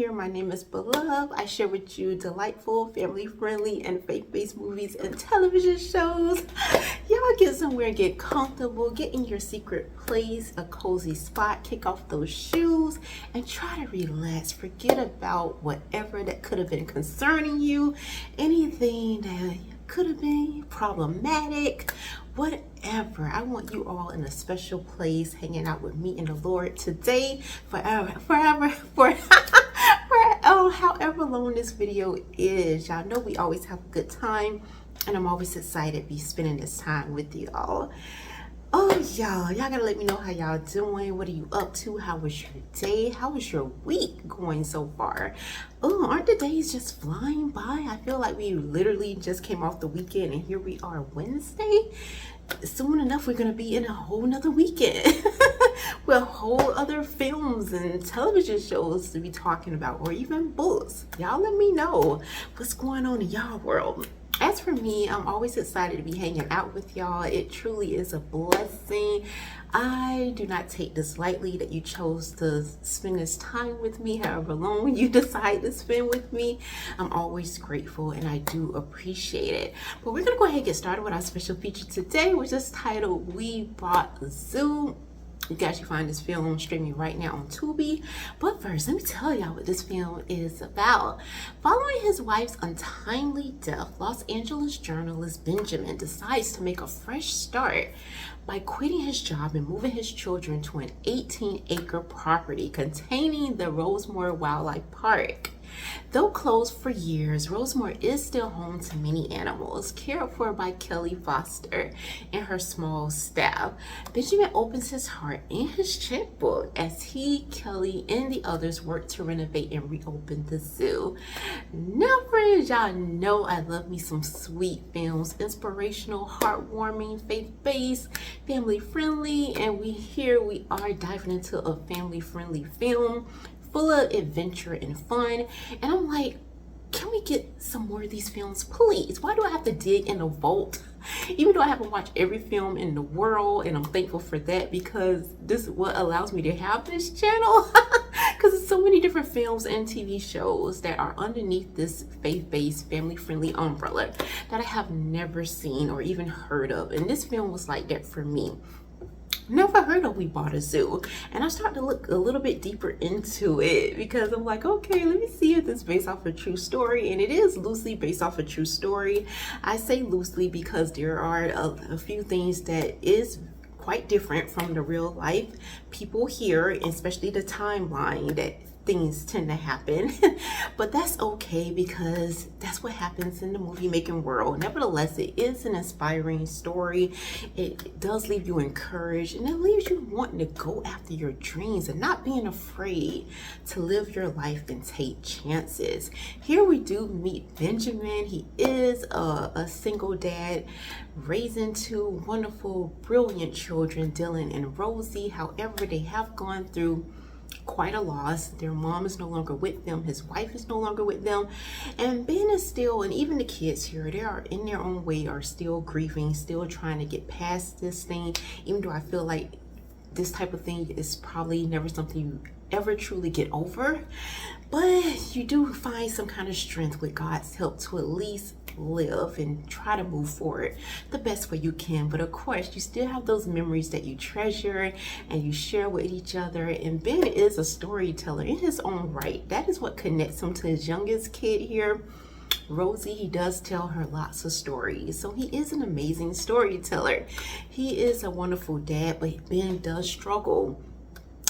here. My name is Beloved. I share with you delightful, family-friendly, and faith-based movies and television shows. Y'all get somewhere, get comfortable, get in your secret place, a cozy spot, kick off those shoes, and try to relax. Forget about whatever that could have been concerning you, anything that could have been problematic, whatever. I want you all in a special place, hanging out with me and the Lord today, forever, for however long this video is. Y'all know we always have a good time, and I'm always excited to be spending this time with y'all. Oh, y'all gotta let me know how y'all doing. What are you up to? How was your day? How was your week going so far? Oh, aren't the days just flying by? I feel like we literally just came off the weekend and here we are Wednesday. Soon enough, we're gonna be in a whole nother weekend with whole other films and television shows to be talking about, or even books. Y'all let me know what's going on in y'all world. As for me, I'm always excited to be hanging out with y'all. It truly is a blessing. I do not take this lightly that you chose to spend this time with me, however long you decide to spend with me. I'm always grateful and I do appreciate it. But we're gonna go ahead and get started with our special feature today, which is titled We Bought a Zoo. You guys can find this film streaming right now on Tubi. But first, let me tell y'all what this film is about. Following his wife's untimely death, Los Angeles journalist Benjamin decides to make a fresh start by quitting his job and moving his children to an 18-acre property containing the Rosemoor Wildlife Park. Though closed for years, Rosemoor is still home to many animals, cared for by Kelly Foster and her small staff. Benjamin opens his heart and his checkbook as he, Kelly, and the others work to renovate and reopen the zoo. Now, friends, y'all know I love me some sweet films, inspirational, heartwarming, faith-based, family-friendly, and we are diving into a family-friendly film full of adventure and fun. And I'm like, can we get some more of these films, please? Why do I have to dig in a vault? Even though I haven't watched every film in the world, and I'm thankful for that because this is what allows me to have this channel. Because there's so many different films and TV shows that are underneath this faith-based, family-friendly umbrella that I have never seen or even heard of. And this film was like that for me. Never heard of We Bought a Zoo, and I started to look a little bit deeper into it because I'm like, okay, let me see if this is based off a true story. And it is loosely based off a true story. I say loosely because there are a few things that is quite different from the real life people here, especially the timeline that things tend to happen. But that's okay because that's what happens in the movie making world. Nevertheless, it is an inspiring story. It does leave you encouraged, and it leaves you wanting to go after your dreams and not being afraid to live your life and take chances. Here we do meet Benjamin. He is a single dad raising two wonderful, brilliant children, Dylan and Rosie. However, they have gone through quite a loss. Their mom is no longer with them, his wife is no longer with them, and Ben is still, and even the kids here, they are in their own way are still grieving, still trying to get past this thing, even though I feel like this type of thing is probably never something you ever truly get over. But you do find some kind of strength with God's help to at least live and try to move forward the best way you can. But of course, you still have those memories that you treasure and you share with each other. And Ben is a storyteller in his own right. That is what connects him to his youngest kid here, Rosie. He does tell her lots of stories, so he is an amazing storyteller. He is a wonderful dad, but Ben does struggle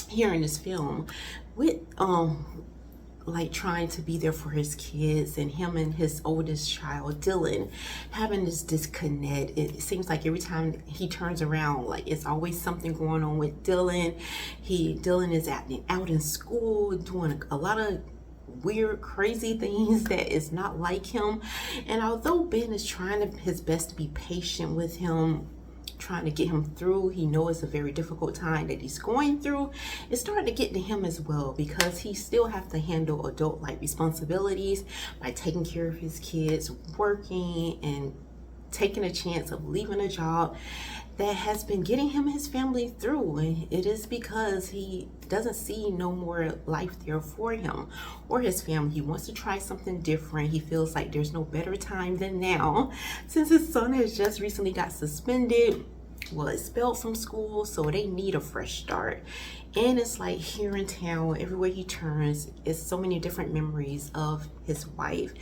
here in this film with like trying to be there for his kids, and him and his oldest child Dylan having this disconnect. It seems like every time he turns around, like it's always something going on with Dylan. Dylan is acting out in school, doing a lot of weird, crazy things that is not like him. And although Ben is trying his best to be patient with him, trying to get him through, he knows it's a very difficult time that he's going through. It's starting to get to him as well because he still has to handle adult-like responsibilities by taking care of his kids, working, and taking a chance of leaving a job that has been getting him and his family through, and it is because he doesn't see no more life there for him or his family. He wants to try something different. He feels like there's no better time than now, since his son has just recently got suspended, well, expelled from school, so they need a fresh start. And it's like here in town, everywhere he turns, it's so many different memories of his wife,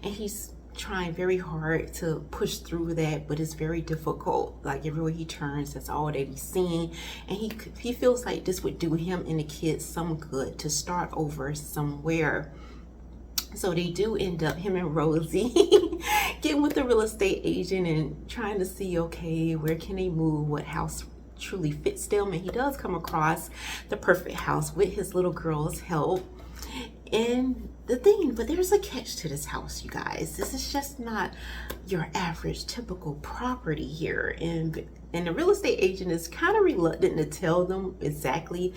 and he's trying very hard to push through that, but it's very difficult. Like everywhere he turns, that's all that he's seeing, and he feels like this would do him and the kids some good to start over somewhere. So they do end up, him and Rosie, getting with the real estate agent and trying to see, okay, where can they move, what house truly fits them, and he does come across the perfect house with his little girl's help. And but there's a catch to this house, you guys. This is just not your average typical property here, and the real estate agent is kind of reluctant to tell them exactly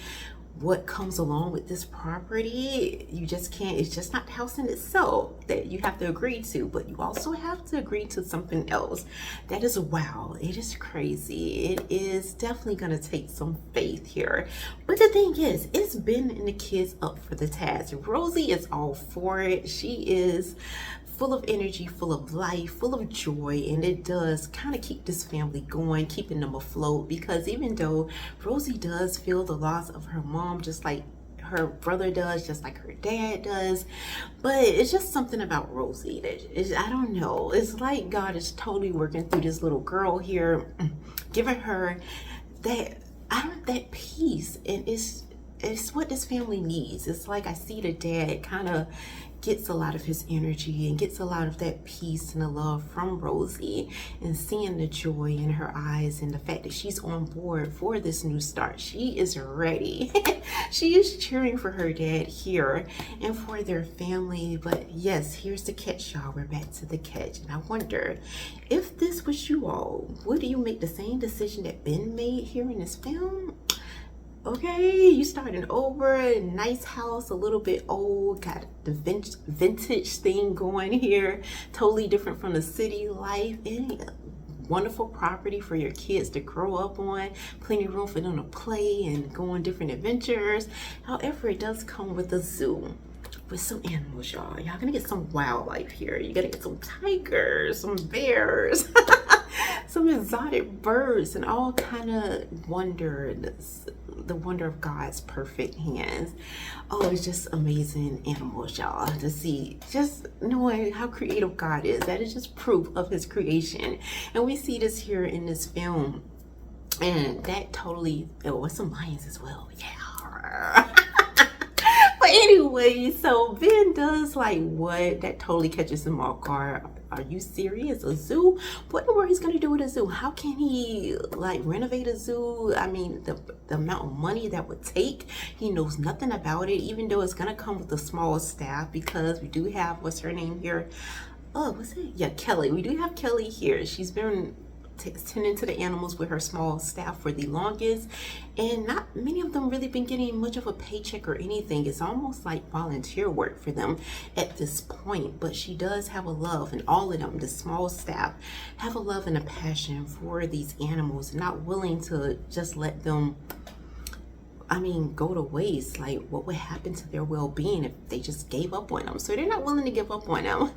what comes along with this property. You just can't, it's just not the house in itself that you have to agree to, but you also have to agree to something else. That is, wow, it is crazy. It is definitely gonna take some faith here. But the thing is, it's Ben and the kids up for the task. Rosie is all for it. She is full of energy, full of life, full of joy, and it does kind of keep this family going, keeping them afloat, because even though Rosie does feel the loss of her mom just like her brother does, just like her dad does, but it's just something about Rosie that is, I don't know, it's like God is totally working through this little girl here, giving her that peace, and it's what this family needs. It's like I see the dad kind of gets a lot of his energy and gets a lot of that peace and the love from Rosie, and seeing the joy in her eyes and the fact that she's on board for this new start. She is ready. She is cheering for her dad here and for their family. But yes, here's the catch, y'all. We're back to the catch, and I wonder if this was you all, would you make the same decision that Ben made here in this film? Okay, you starting over, nice house, a little bit old, got the vintage thing going here, totally different from the city life, and wonderful property for your kids to grow up on, plenty of room for them to play and go on different adventures. However, it does come with a zoo with some animals, y'all. Y'all gonna get some wildlife here. You gotta get some tigers, some bears, some exotic birds, and all kind of wonder, the wonder of God's perfect hands. Oh, it's just amazing animals, y'all, to see. Just knowing how creative God is, that is just proof of his creation. And we see this here in this film, and that totally, oh, some lions as well, yeah. But anyway, so Ben does like what? That totally catches him off guard. Are you serious? A zoo? What in the world he's gonna do with a zoo? How can he like renovate a zoo? I mean, the amount of money that would take, he knows nothing about it, even though it's gonna come with a small staff, because we do have, what's her name here? Oh, what's it? Yeah, Kelly. We do have Kelly here. She's been tending to the animals with her small staff for the longest, and not many of them really been getting much of a paycheck or anything. It's almost like volunteer work for them at this point, but she does have a love, and all of them, the small staff, have a love and a passion for these animals, not willing to just let them, I mean, go to waste. Like, what would happen to their well-being if they just gave up on them? So they're not willing to give up on them.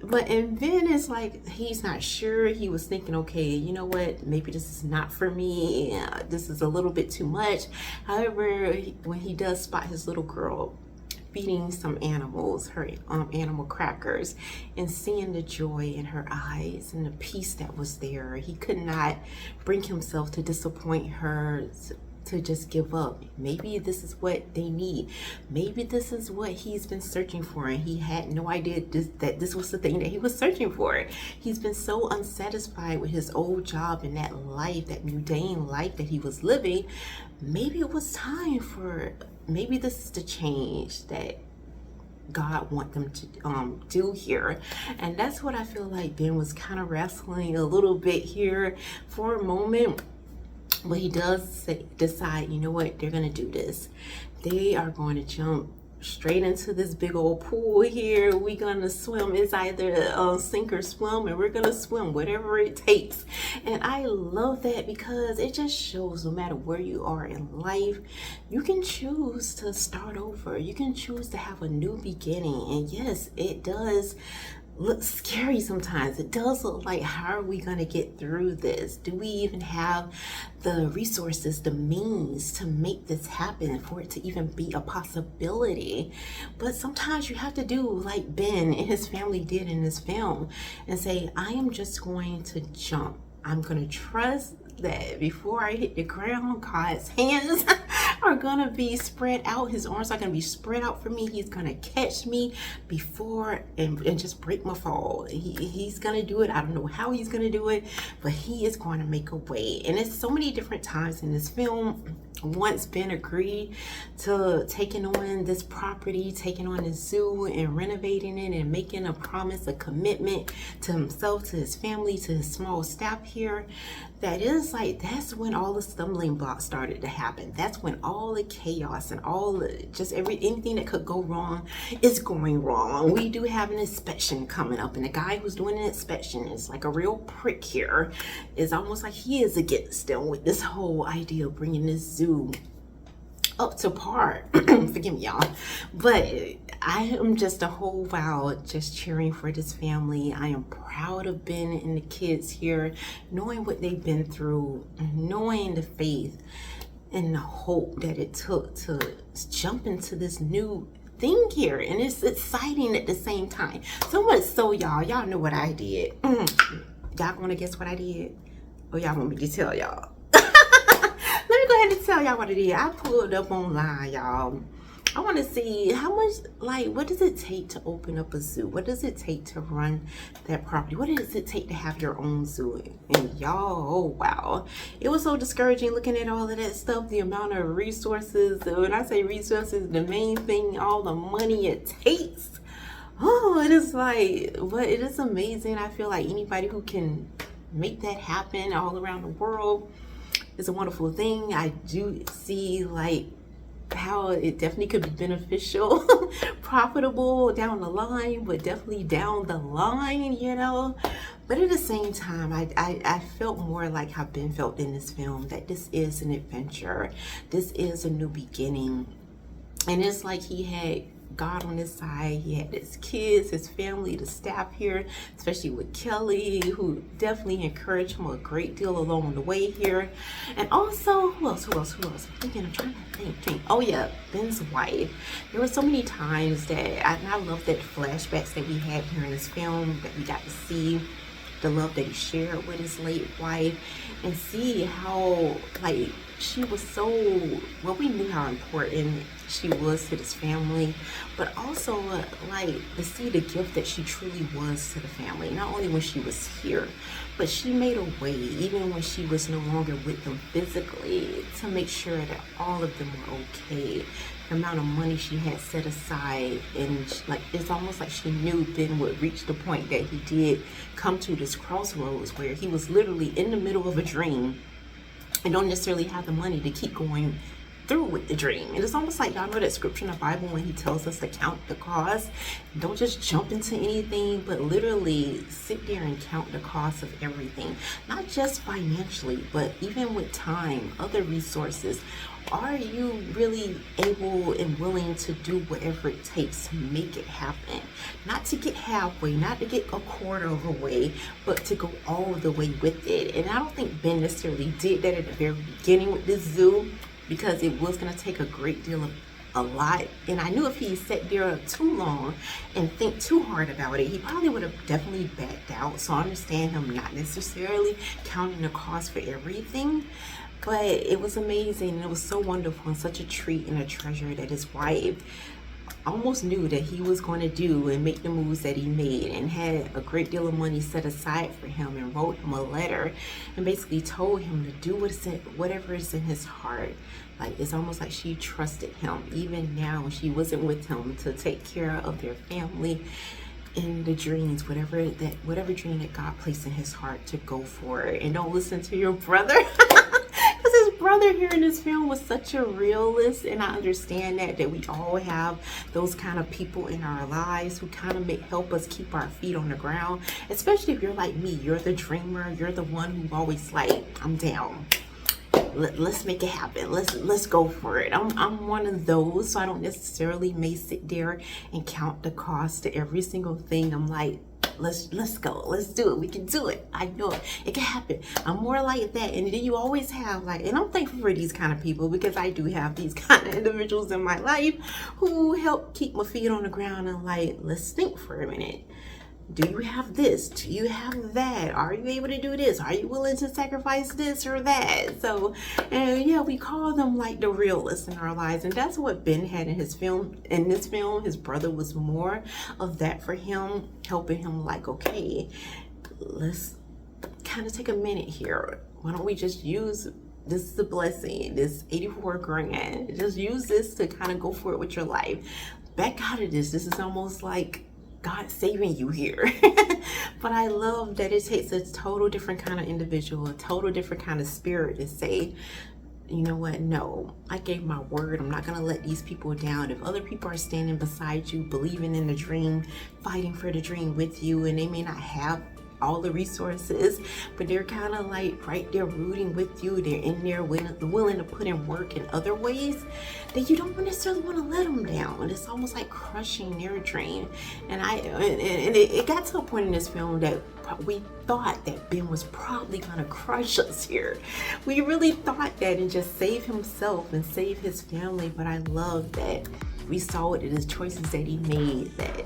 But and Ben is like, he's not sure. He was thinking, okay, you know what, maybe this is not for me. This is a little bit too much. However, when he does spot his little girl feeding some animals, her animal crackers, and seeing the joy in her eyes and the peace that was there, he could not bring himself to disappoint her, to just give up. Maybe this is what they need. Maybe this is what he's been searching for, and he had no idea that this was the thing that he was searching for. He's been so unsatisfied with his old job and that life, that mundane life that he was living. Maybe it was time for, maybe this is the change that God want them to do here. And that's what I feel like Ben was kind of wrestling a little bit here for a moment. But he does decide, you know what, they're going to do this. They are going to jump straight into this big old pool here. We're gonna swim. It's either sink or swim, and we're gonna swim whatever it takes. And I love that because it just shows no matter where you are in life, you can choose to start over. You can choose to have a new beginning. And yes, it does look scary sometimes. It does look like, how are we going to get through this? Do we even have the resources, the means to make this happen, for it to even be a possibility? But sometimes you have to do like Ben and his family did in this film and say, I am just going to jump. I'm going to trust that before I hit the ground, God's hands are gonna be spread out. His arms are gonna be spread out for me. He's gonna catch me before and just break my fall. He's gonna do it. I don't know how he's gonna do it, but he is going to make a way. And it's so many different times in this film. Once Ben agreed to taking on this property, taking on the zoo and renovating it and making a promise, a commitment to himself, to his family, to his small staff here, that is like, that's when all the stumbling blocks started to happen. That's when all the chaos and all the, just anything that could go wrong is going wrong. We do have an inspection coming up, and the guy who's doing an inspection is like a real prick here. It's almost like he is against them with this whole idea of bringing this zoo up to par. Forgive me, y'all, but I am just a whole wow, just cheering for this family. I am proud of Ben and the kids here, knowing what they've been through, knowing the faith and the hope that it took to jump into this new thing here. And it's exciting at the same time. So much so, y'all know what I did. Y'all want to guess what I did? Or y'all want me to tell y'all? Let me go ahead and tell y'all what it is. I pulled up online, y'all. I want to see how much, like, what does it take to open up a zoo? What does it take to run that property? What does it take to have your own zoo? And y'all, oh wow, it was so discouraging looking at all of that stuff, the amount of resources. When I say resources, the main thing, all the money it takes. Oh, it is like, but it is amazing. I feel like anybody who can make that happen all around the world is a wonderful thing. I do see like how it definitely could be beneficial, profitable down the line, but definitely down the line, you know. But at the same time, I felt more like how Ben felt in this film, that this is an adventure. This is a new beginning. And it's like he had God on his side. He had his kids, his family, the staff here, especially with Kelly, who definitely encouraged him a great deal along the way here. And also, who else? I'm trying to think. Oh yeah, Ben's wife. There were so many times that I love that flashbacks that we had here in this film, that we got to see the love that he shared with his late wife, and see how like she was so, well, we knew how important she was to this family, but also like to see the gift that she truly was to the family. Not only when she was here, but she made a way even when she was no longer with them physically, to make sure that all of them were okay. The amount of money she had set aside, and like it's almost like she knew Ben would reach the point that he did come to this crossroads where he was literally in the middle of a dream and don't necessarily have the money to keep going through with the dream. And it's almost like, y'all know that scripture in the Bible when he tells us to count the cost. Don't just jump into anything, but literally sit there and count the cost of everything. Not just financially, but even with time, other resources. Are you really able and willing to do whatever it takes to make it happen? Not to get halfway, not to get a quarter of a way, but to go all the way with it. And I don't think Ben necessarily did that at the very beginning with this zoo, because it was going to take a great deal of a lot. And I knew if he sat there too long and think too hard about it, he probably would have definitely backed out. So I understand him not necessarily counting the cost for everything. But it was amazing, and it was so wonderful and such a treat and a treasure that his wife almost knew that he was going to do and make the moves that he made, and had a great deal of money set aside for him, and wrote him a letter and basically told him to do whatever is in his heart. Like, it's almost like she trusted him even now when she wasn't with him, to take care of their family in the dreams, whatever dream that God placed in his heart, to go for it. And don't listen to your brother. brother here in this film was such a realist, and I understand that we all have those kind of people in our lives who kind of help us keep our feet on the ground, especially if you're like me. You're the dreamer. You're the one who always like, I'm down. Let's make it happen. Let's go for it. I'm one of those, so I don't necessarily may sit there and count the cost to every single thing. I'm like, let's go, let's do it, we can do it, I know it can happen. I'm more like that. And then you always have like, and I'm thankful for these kind of people, because I do have these kind of individuals in my life who help keep my feet on the ground and like, let's think for a minute. Do you have this? Do you have that? Are you able to do this? Are you willing to sacrifice this or that? So, and yeah, we call them like the realists in our lives. And that's what Ben had in his film. In this film, his brother was more of that for him, helping him like, okay, let's kind of take a minute here. Why don't we just use, this is a blessing, this 84 grand. Just use this to kind of go for it with your life. Back out of this. This is almost like God saving you here. But I love that it takes a total different kind of individual, a total different kind of spirit to say, you know what, no, I gave my word. I'm not gonna let these people down. If other people are standing beside you, believing in the dream, fighting for the dream with you, and they may not have all the resources, but they're kind of like right there rooting with you, they're in there willing to put in work in other ways, then you don't necessarily want to let them down. It's almost like crushing their dream. And it got to a point in this film that we thought that Ben was probably gonna crush us here. We really thought that, and just save himself and save his family. But I love that we saw it in his choices that he made, that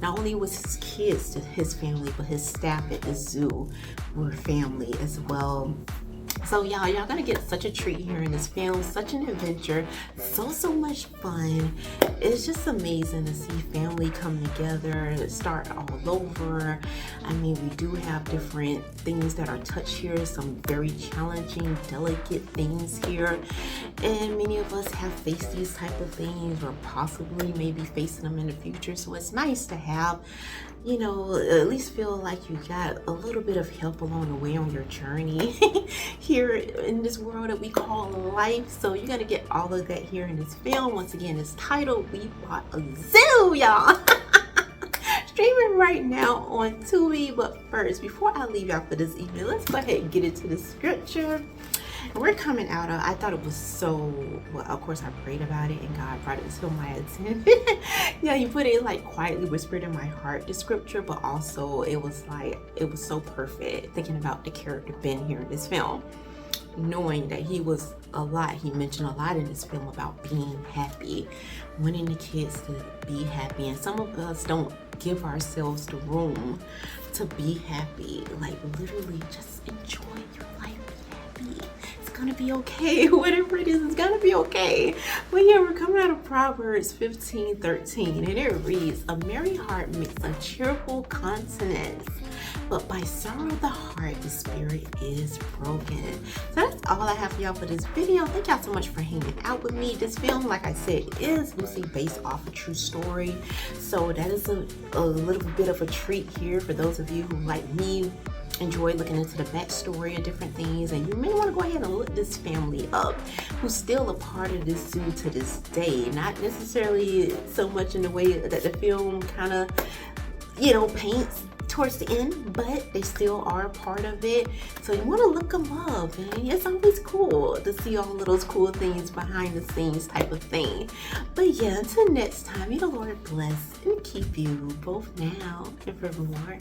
not only was his kids to his family, but his staff at the zoo were family as well. So y'all gonna get such a treat here in this film, such an adventure, so much fun. It's just amazing to see family come together, start all over. I mean, we do have different things that are touched here, some very challenging, delicate things here, and many of us have faced these type of things, or possibly maybe facing them in the future. So it's nice to have, you know, at least feel like you got a little bit of help along the way on your journey here in this world that we call life. So you're gonna get all of that here in this film. Once again, it's titled We Bought a Zoo, y'all. Streaming right now on Tubi. But first, before I leave y'all for this evening, let's go ahead and get into the scripture. We're coming out of, I thought it was so, well, of course I prayed about it and God brought it to my attention. Yeah, he put it like quietly whispered in my heart, the scripture, but also it was like, it was so perfect thinking about the character Ben here in this film, knowing that he was a lot, he mentioned a lot in this film about being happy, wanting the kids to be happy. And some of us don't give ourselves the room to be happy, like literally just enjoy your life, be happy. Gonna be okay. Whatever it is, it's gonna be okay. But yeah, we're coming out of Proverbs 15:13, and it reads, a merry heart makes a cheerful countenance, but by sorrow of the heart the spirit is broken. So that's all I have for y'all for this video. Thank y'all so much for hanging out with me. This film, like I said, is loosely based off a true story, so that is a little bit of a treat here for those of you who, like me, enjoy looking into the backstory of different things. And you may want to go ahead and look this family up, who's still a part of this zoo to this day. Not necessarily so much in the way that the film kind of, you know, paints towards the end, but they still are a part of it. So you want to look them up, and it's always cool to see all of those cool things behind the scenes type of thing. But yeah, until next time, may the Lord bless and keep you both now and forevermore.